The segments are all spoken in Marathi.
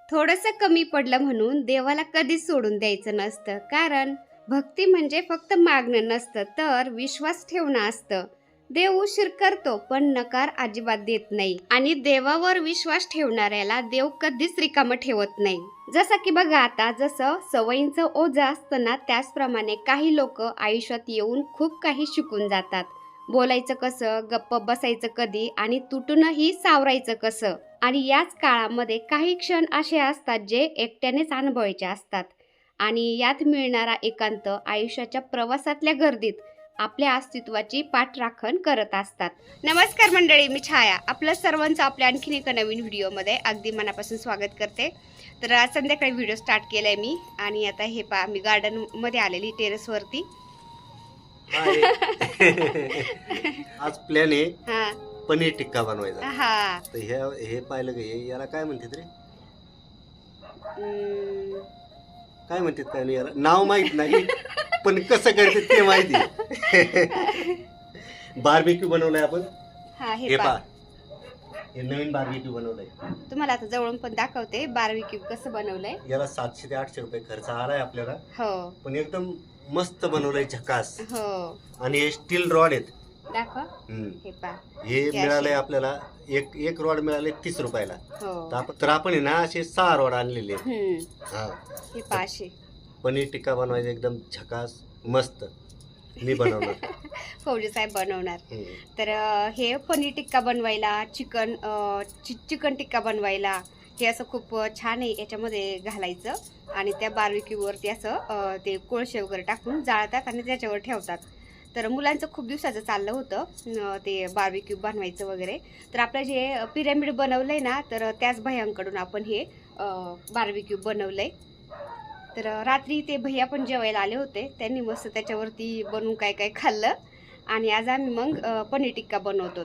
थोडंसं कमी पडलं म्हणून देवाला कधीच सोडून द्यायचं नसतं. कारण भक्ती म्हणजे फक्त मागणं नसतं, तर विश्वास ठेवणं असतं. देव उशीर करतो पण नकार अजिबात देत नाही. आणि देवावर विश्वास ठेवणाऱ्याला देव कधीच रिकामं ठेवत नाही. जसं की बघा आता, जसं सवयींचं ओझं असतं ना, त्याचप्रमाणे काही लोक आयुष्यात येऊन खूप काही शिकून जातात. बोलायचं कसं, गप्प बसायचं कधी आणि तुटूनही सावरायचं कसं. आणि याच काळामध्ये काही क्षण असे असतात जे एकट्यानेच अनुभवायचे असतात. आणि यात मिळणारा एकांत आयुष्याच्या प्रवासातल्या गर्दीत आपल्या अस्तित्वाची पाठराखण करत असतात. नमस्कार मंडळी, मी छाया. आपलं सर्वांचं आपल्या आणखीन एका नवीन व्हिडिओमध्ये अगदी मनापासून स्वागत करते. तर आज संध्याकाळी व्हिडिओ स्टार्ट केलाय मी. आणि आता हे पहा, मी गार्डन मध्ये आलेली टेरेसवरती. आज प्लॅन आहे हा पनीर टिक्का बनवायचा. हा तर हे पाहिलं का, हे याला काय म्हणतात रे? काय म्हणतात काय नाही, याला नाव माहित नाही पण कसं करतात ते माहिती. बार्बिक्यू बनवलाय आपण. हा हे हे पहा, पहा, हे नवीन बार्बिक्यू बनवलंय. तुम्हाला आता जवळून पण दाखवते बार्बिक्यू कसं बनवलंय. याला 700 ते 800 रुपये खर्च आलाय आपल्याला, हो पण एकदम मस्त बनवलंय, झकास. हो, आणि हे स्टील रॉड आहेत. दाखवा. हम्म. हे पहा. हे हे मिळालंय असे. आपल्याला, एक रॉड मिळाले 30 रुपयाला. हो. तर आपण आहे ना असे 6 रॉड आणलेले आहेत. हा, हे पहा असे. पनीर टिक्का बनवायचं एकदम झकास मस्त. मी बनवलं. फौजी साहेब बनवणार. हम्म. तर हे पनीर टिक्का बनवायला, चिकन टिक्का बनवायला हे असं खूप छान आहे. याच्यामध्ये घालायचं आणि त्या बार्बिक्यूवरती असं ते कोळसे वगैरे टाकून जाळतात आणि त्याच्यावर ठेवतात. तर मुलांचं खूप दिवसाचं चाललं होतं ते बार्बिक्यू बनवायचं वगैरे. तर आपलं जे पिरॅमिड बनवलंय ना, तर त्याच भैयांकडून आपण हे बार्बिक्यू बनवलंय. तर रात्री ते भैया पण जेवायला आले होते, त्यांनी मस्त त्याच्यावरती बनवून काय काय खाल्लं. आणि आज आम्ही मग पनीर टिक्का बनवतो.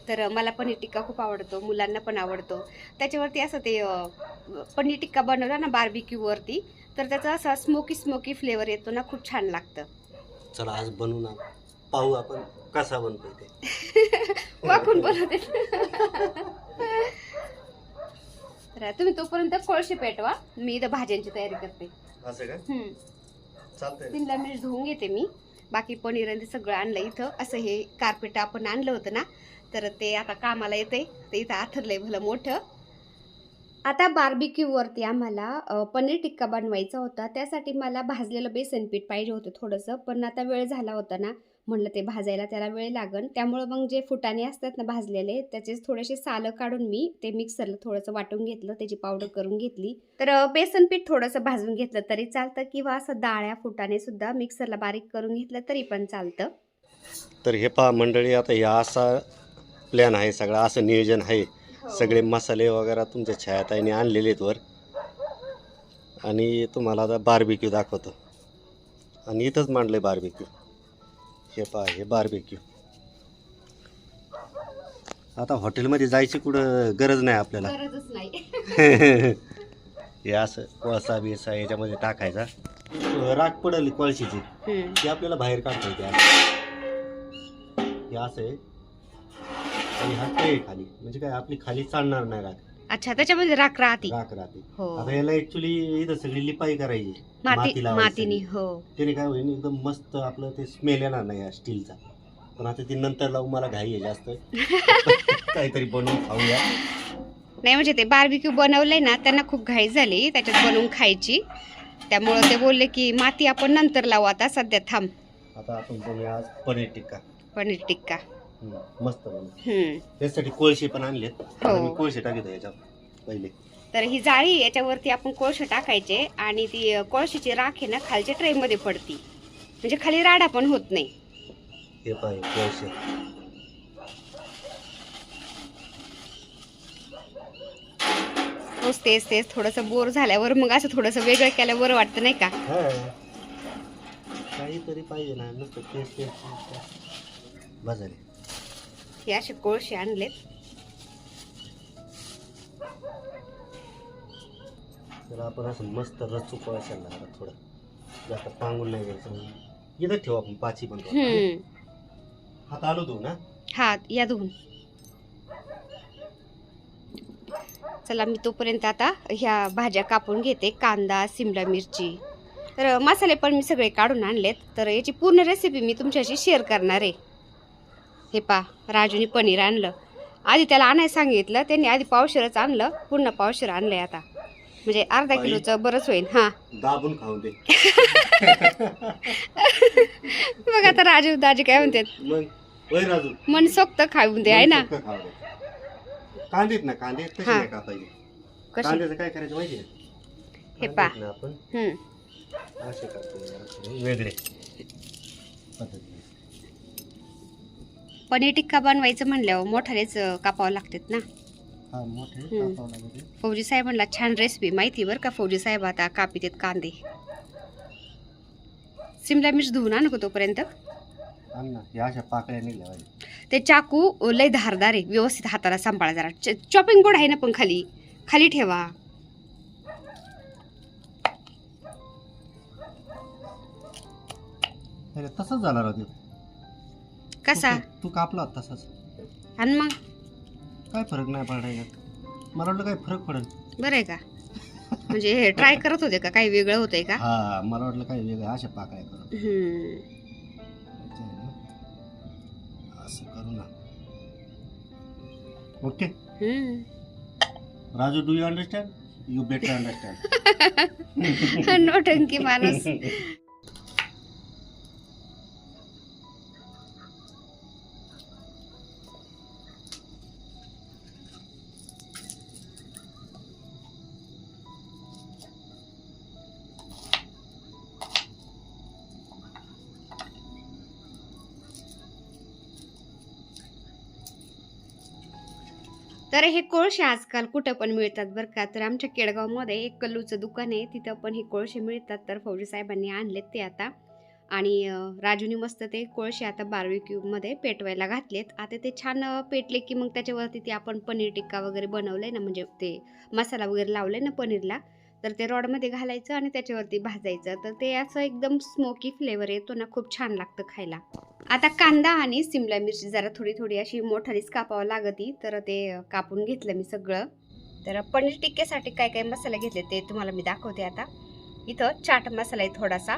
तर मला पनीर टिक्का खूप आवडतो, मुलांना पण आवडतो. त्याच्यावरती असं ते पनीर टिक्का बनवला ना बार्बिक्यूवरती, तर त्याचा असा स्मोकी फ्लेवर येतो ना, खूप छान लागतं. चला आज बनवून पाहू आपण कसा बनतोय ते. वाकून बनवते. तर तुम्ही तोपर्यंत कोळशी पेटवा, मी इथं भाज्यांची तयारी करते. असं का? चालतंय. तीनला मिरच धुवून घेते मी. बाकी पनीर आणि सगळं आणलं इथं. असं हे कार्पेट आपण आणलं होतं ना, तर ते आता कामाला येते. ते इथं आथरलंय भलं मोठं. आता बार्बिक्यूवरती आम्हाला पनीर टिक्का बनवायचा होता. त्यासाठी मला भाजलेलं बेसन पीठ पाहिजे होतं थोडंसं, पण आता वेळ झाला होता ना, म्हणलं ते भाजायला त्याला वेळ लागन. त्यामुळं मग जे फुटाणे असतात ना भाजलेले, त्याचे थोडेसे सालं काढून मी ते मिक्सरला थोडंसं वाटून घेतलं, त्याची पावडर करून घेतली. तर बेसन पीठ थोडंसं भाजून घेतलं तरी चालतं, किंवा असं डाळ्या फुटाणे सुद्धा मिक्सरला बारीक करून घेतलं तरी पण चालतं. तर हे पहा मंडळी, आता या असा प्लॅन आहे सगळा, असं नियोजन आहे. सगळे मसाले वगैरे तुमच्या छायाताईने आणलेले आहेत वर. आणि तुम्हाला आता बार्बिक्यू दाखवतो. आणि इथंच मांडलंय बार्बिक्यू. हे पहा, हे बार्बिक्यू. आता हॉटेलमध्ये जायची कुठं गरज नाही आपल्याला. गरजच नाही. हे असं कोळसा बिळसा याच्यामध्ये टाकायचा, राख पडली कोळशीची, ती आपल्याला बाहेर काढता येते. हे असं आहे. आणि हा ट्रे खाली, म्हणजे काय आपली खाली चालणार नाही राख. अच्छा, त्याच्यामध्ये राख राहते. राख राहते. हो. आता याला ऍक्च्युली इथं सगळी लिपाई करायची मातीने. लावायची. हो. त्याने काय होईल, एकदम मस्त आपलं ते स्मेल येणार नाही या स्टीलचा. पण आता ती नंतर लावून मला घाई आहे जास्त. काहीतरी बनवून खाऊया. नाही म्हणजे ते बार्बिक्यू बनवलंय ना, त्यांना खूप घाई झाली त्याच्यात बनवून खायची. त्यामुळं ते बोलले की माती आपण नंतर लावू, आता सध्या थांब. आता आपण बनवूया आज पनीर टिक्का. पनीर टिक्का मस्त बनवू. त्यासाठी कोळशे पण आणलेत. मी कोळशे टाकतो याच्यात पहिले. तर ही जाळी, याच्यावरती आपण कोळसे टाकायचे आणि ती कोळशीची राख आहे ना खालच्या ट्रे मध्ये पडती, म्हणजे खाली राडा पण होत नाही. हे पाहिजे कोळशे. तेच थोडंसं बोर झाल्यावर मग असं थोडंसं वेगळं केल्यावर बरं वाटतं, नाही का? काहीतरी पाहिजे ना, नुसतं तेच बाजारे. हे असे कोळसे आणलेत. तर आपण असं मस्त रचू कोळशाला थोडं जास्त पांगून नाही घ्यायचं. इथं ठेवू आपण पाची बनवू. हात आलो तू ना. हात या धुवून. चला मी तोपर्यंत आता ह्या भाज्या कापून घेते, कांदा, सिमला मिरची. तर मसाले पण मी सगळे काढून आणलेत. तर याची पूर्ण रेसिपी मी तुमच्याशी शेअर करणार आहे. हे पा, राजूने पनीर आणलं. आधी त्याला आणायला सांगितलं, त्यांनी आधी पावशेरच आणलं, पुन्हा पावशेर आणलंय आता. म्हणजे अर्धा किलोचं बरंच होईल. हां, दाबून खाऊन दे. बघ आता राजू दाजी काय म्हणतात, मग होय राजू, मनसोक्त खाऊन दे आहे ना. कांदेत ना, कांदे तसे हा. नाही कापायचे. कशी कांद्याचं काय करायचं माहिती आहे? हे पा. कांदेत ना आपण असे करतो जरा वेगळे पद्धतीने. पनीर टिक्का बनवायचं म्हणल्यावर मोठालेच कापावं लागतात ना. हा, मोठे हम्म. कापावं लागेल. फौजी साहेबांना छान रेसिपी माहिती बरं का. फौजी साहेब आता कापितेत कांदे. सिमला मिर्च धुवून आणू का तोपर्यंत? आण ना, या अशा पाकळ्या निघल्या पाहिजे. ते चाकू लय धारदार आहे, व्यवस्थित हाताला सांभाळा जरा. चॉपिंग बोर्ड आहे ना, पण खाली खाली ठेवा. अरे तसंच झाला राजू. कसा तू कापला होता तसाच. आणि मग काय फरक नाही पडायला. मला वाटलं काय फरक पडेल. बरं आहे का? म्हणजे हे ट्राय करत होते का, काही वेगळं होतंय का? हा, मला वाटलं काय वेगळं अशा पाकळ्या करून. असं करू ना. Okay Raju, do you understand? You better understand. नोटंकी माणूस. तर हे कोळशे आजकाल कुठं पण मिळतात बरं का. तर आमच्या केडगावमध्ये एक कल्लूचं दुकान आहे, तिथं पण हे कोळशे मिळतात. तर फौजी साहेबांनी आणलेत ते आता. आणि राजूनी मस्त ते कोळशे आता बार्बिक्यूमध्ये पेटवायला घातलेत. आता ते छान पेटले की मग त्याच्यावरती ते आपण पनीर टिक्का वगैरे बनवलंय ना, म्हणजे ते मसाला वगैरे लावलाय ना पनीरला, तर ते रॉडमध्ये घालायचं आणि त्याच्यावरती भाजायचं. तर ते असं एकदम स्मोकी फ्लेवर येतो ना, खूप छान लागतं खायला. आता कांदा आणि सिमला मिरची जरा थोडी थोडी अशी मोठालीच कापावं लागती. तर ते कापून घेतलं मी सगळं. तर पनीर टिक्क्यासाठी काय काय मसाले घेतले ते तुम्हाला मी दाखवते आता. इथं चाट मसाला आहे थोडासा,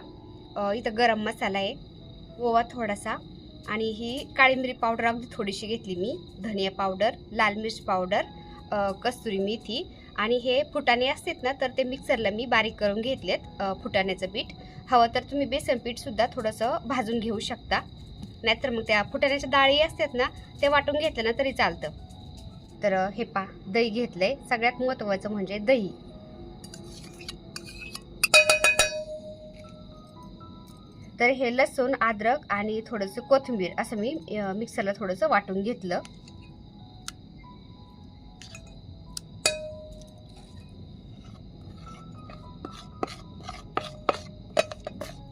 इथं गरम मसाला आहे, ओवा थोडासा, आणि ही काळी मिरी पावडर अगदी थोडीशी घेतली मी, धनिया पावडर, लाल मिर्च पावडर, कस्तुरी मेथी, आणि हे फुटाणे असतात ना, तर ते मिक्सरला मी बारीक करून घेतलेत. फुटाण्याचं पीठ हवं तर तुम्ही बेसन पीठ सुद्धा थोडंसं भाजून घेऊ शकता, नाहीतर मग त्या फुटाण्याच्या डाळी असतात ना, ते वाटून घेतलं ना तरी चालतं. तर हे पा, दही घेतलंय. सगळ्यात महत्त्वाचं म्हणजे दही. तर हे लसूण, अद्रक आणि थोडंसं कोथिंबीर असं मी मिक्सरला थोडंसं वाटून घेतलं.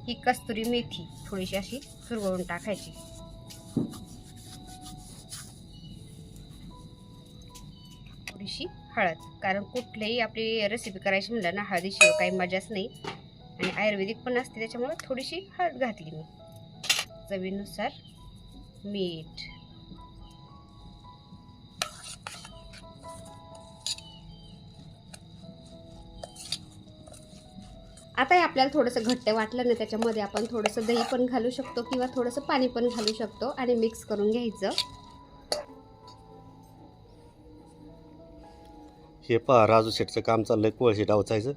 ही कस्तुरी मेथी थोडीशी अशी चुरगळून टाकायची. थोडीशी हळद, कारण कुठलीही आपली रेसिपी करायची म्हणलं ना, हळदीशिवाय काही मजाच नाही. आणि आयुर्वेदिक पण असते त्याच्यामुळे थोडीशी हळद घातली मी. चवीनुसार मीठ. आता हे आपल्याला थोडंसं घट्ट वाटलं ना, त्याच्यामध्ये आपण थोडंसं दही पण घालू शकतो किंवा थोडंसं पाणी पण घालू शकतो आणि मिक्स करून घ्यायचं. हे पहा, राजू शेठचं काम चाललंय कोळशी डावचायचं.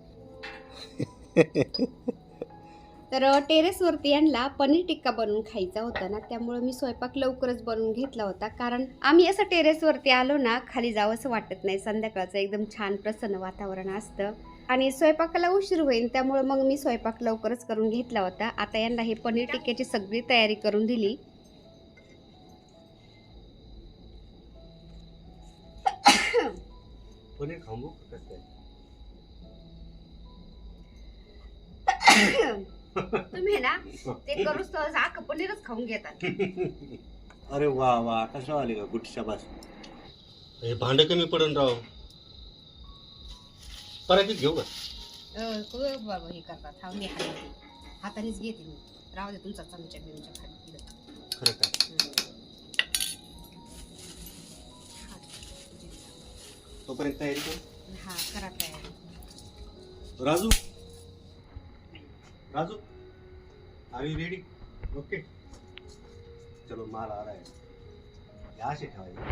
तर टेरेसवरती यांना पनीर टिक्का बनवून खायचा होता ना, त्यामुळे मी स्वयंपाक लवकरच बनवून घेतला होता. कारण आम्ही असं टेरेसवरती आलो ना, खाली जावंसं वाटत नाही. संध्याकाळचं एकदम छान प्रसन्न वातावरण असतं आणि स्वयंपाकाला उशीर होईल, त्यामुळे मग मी स्वयंपाक लवकरच करून घेतला होता. आता यांना हे पनीर टिक्क्याची सगळी तयारी करून दिली. पनीर खाऊ तुम्ही ना ते करूच तर आख पनीरच खाऊन घेतात. अरे वा वा, कसं आले का गुड शाबास. हे भांडे कमी पडून राव. परातीत घेऊ का? बाबा हे करतात, हा मी हातानेच घेते मी. राहू दे तुमचा चमचा बिमच्या खाली. खरं का? तोपर्यंत तयारी करू. हा करा तयारी. Raju Raju are you ready? Okay चलो माल आ रहा है. या असे ठेवायचे.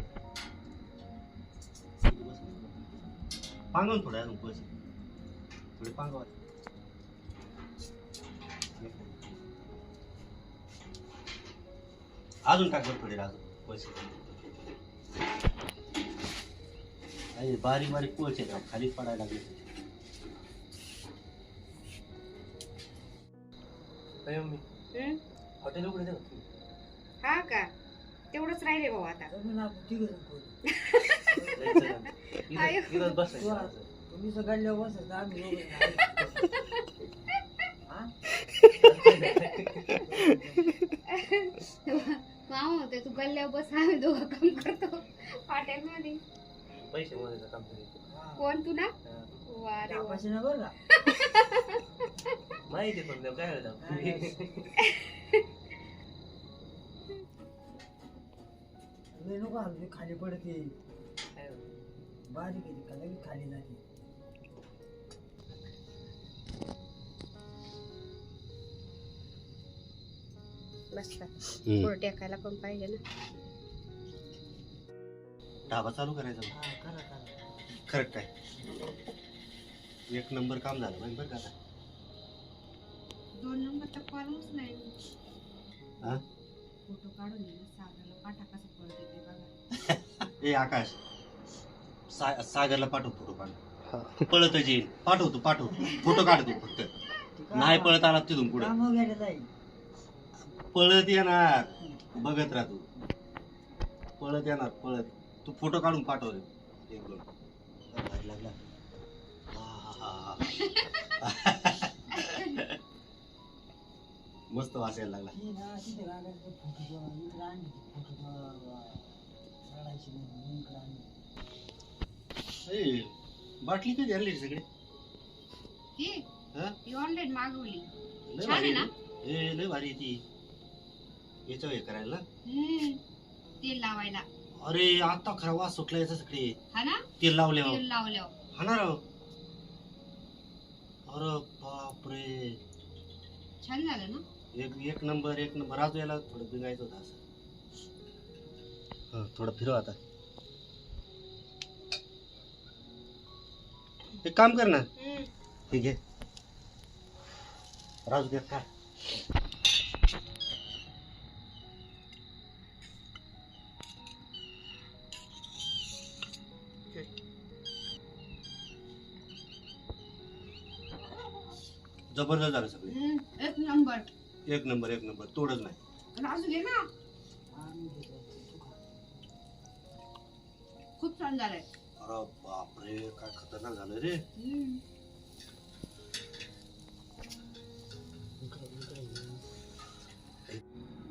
पांगवून थोड्या अजून पैसे थोडे पांगवा. अजून टाक बरं थोडे राजू पैसे. अरे बारीक बारीक पोळचे खाली पडायला लागले. हॉटेल उघडे हा का तेवढंच राहिले भाऊ आता. तुम्ही सगळ्या बस आम्ही मामा होते तू गल्ल्यावर बस आम्ही दोघं काम करतो हॉटेलमध्ये. पैसे मोजायचं काम तरी कोण तू ना? वा रे वा. बरं माहिती पण काय नको आमची खाली पडते बारीक आहे का लगेच खाली जाते. बसला पुढे टेकायला पण पाहिजे ना. ढाबा चालू करायचा. करा करा करेक्ट आहे. एक नंबर काम झालं माहिती बरं का आता. 2 नंबरचा कॉलच नाही. हा फोटो काढून दे ना सागरला पाठा कसं पळते ते बघा. ए आकाश सागरला पाठव फोटो काढ. पळत येईल पाठवतो फोटो काढतो फक्त. नाही पळत आला तिथून पुढे पळत येणार. बघत राह तू पळत येणार पळत. तू फोटो काढून पाठव रे. एक दोन लागला. मस्त वाचायला लागला. बाटली कधी आणली सगळी? ही ऑनलाईन मागवली. लय छान भारी आहे ना? लय भारी ती. याच्यावर हे करायला तेल लावायला. अरे आता खरा वास सुटला याचा सगळे. हा ना तेल लावल्यावर तेल लावल्यावर हा ना राव. अरे बापरे छान झालं ना. एक नंबर राजू याला थोडं बिघायचं होतं असं. थोडं फिरव आता. एक काम कर ना. ठीक आहे राजू देख काय. जबरदस्त झालं सगळं. एक नंबर एक नंबर तोडच नाही. राजू घे ना. खूप छान झालंय. अरे बापरे काय खतरनाक झालं रे.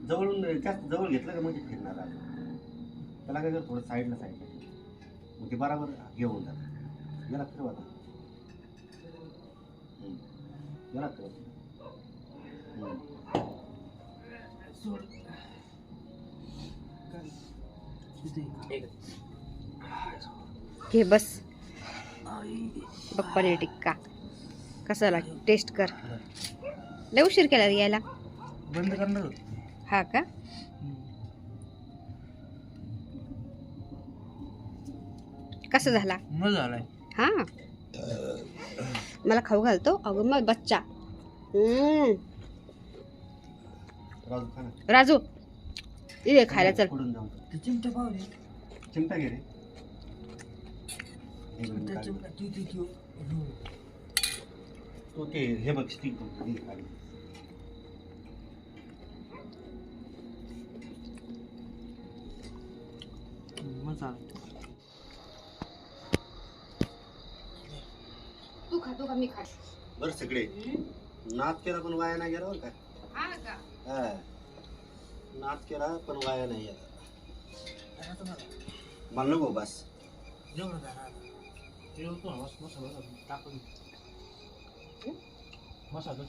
जवळून जास्त जवळ घेतलं का म्हणजे फिरणार आहे. त्याला काय कर थोडं साईडला मग ते बराबर घेऊन जात. याला फिरवा आता. याला फिरवा. घे बस. बघ पनीर टिक्का कसा लागेल टेस्ट कर. लय उशीर केला रे यायला. बंद करणार हा का कसा झाला? मजा आलाय. हा मला खाऊ घालतो अगं मग बच्चा. राजू खा ना. राजू ये खायला चल. पुढून जाऊ. चिमटा पावले चिमटा घे रे. तो ते हे बघ स्टिक मजा तू खातो का मी खा. बरं सगळे नाद केला पण वाया नाही गेला बरं का. हा नाद केला पण वाया नाही गेला. मला नको बस. टाकून मसाला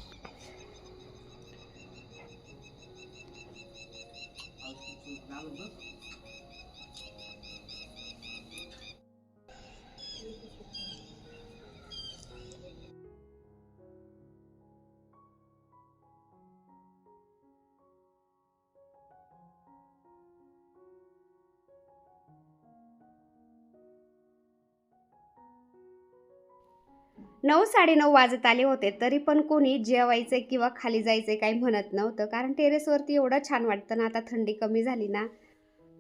9:30 वाजत आले होते तरी पण कोणी जेवायचे किंवा खाली जायचे काही म्हणत नव्हतं, कारण टेरेसवरती एवढं छान वाटतं ना. आता थंडी कमी झाली ना,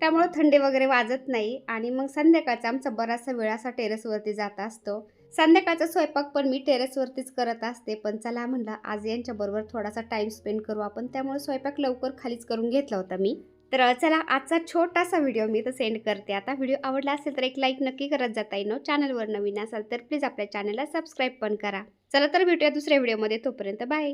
त्यामुळं थंडी वगैरे वाजत नाही. आणि मग संध्याकाळचा आमचा बराचसा वेळ असा टेरेसवरती जात असतो. संध्याकाळचा स्वयंपाक पण मी टेरेसवरतीच करत असते. पण चला म्हणलं आज यांच्याबरोबर थोडासा टाईम स्पेंड करू आपण, त्यामुळे स्वयंपाक लवकर खालीच करून घेतला होता मी. तर चला आजचा छोटासा व्हिडिओ मी तर सेंड करते. आता व्हिडिओ आवडला असेल तर एक लाईक नक्की करत जाता येईल. चॅनलवर नवीन असाल तर प्लीज आपल्या चॅनलला सबस्क्राईब पण करा. चला तर भेटूया दुसऱ्या व्हिडिओमध्ये. तोपर्यंत बाय.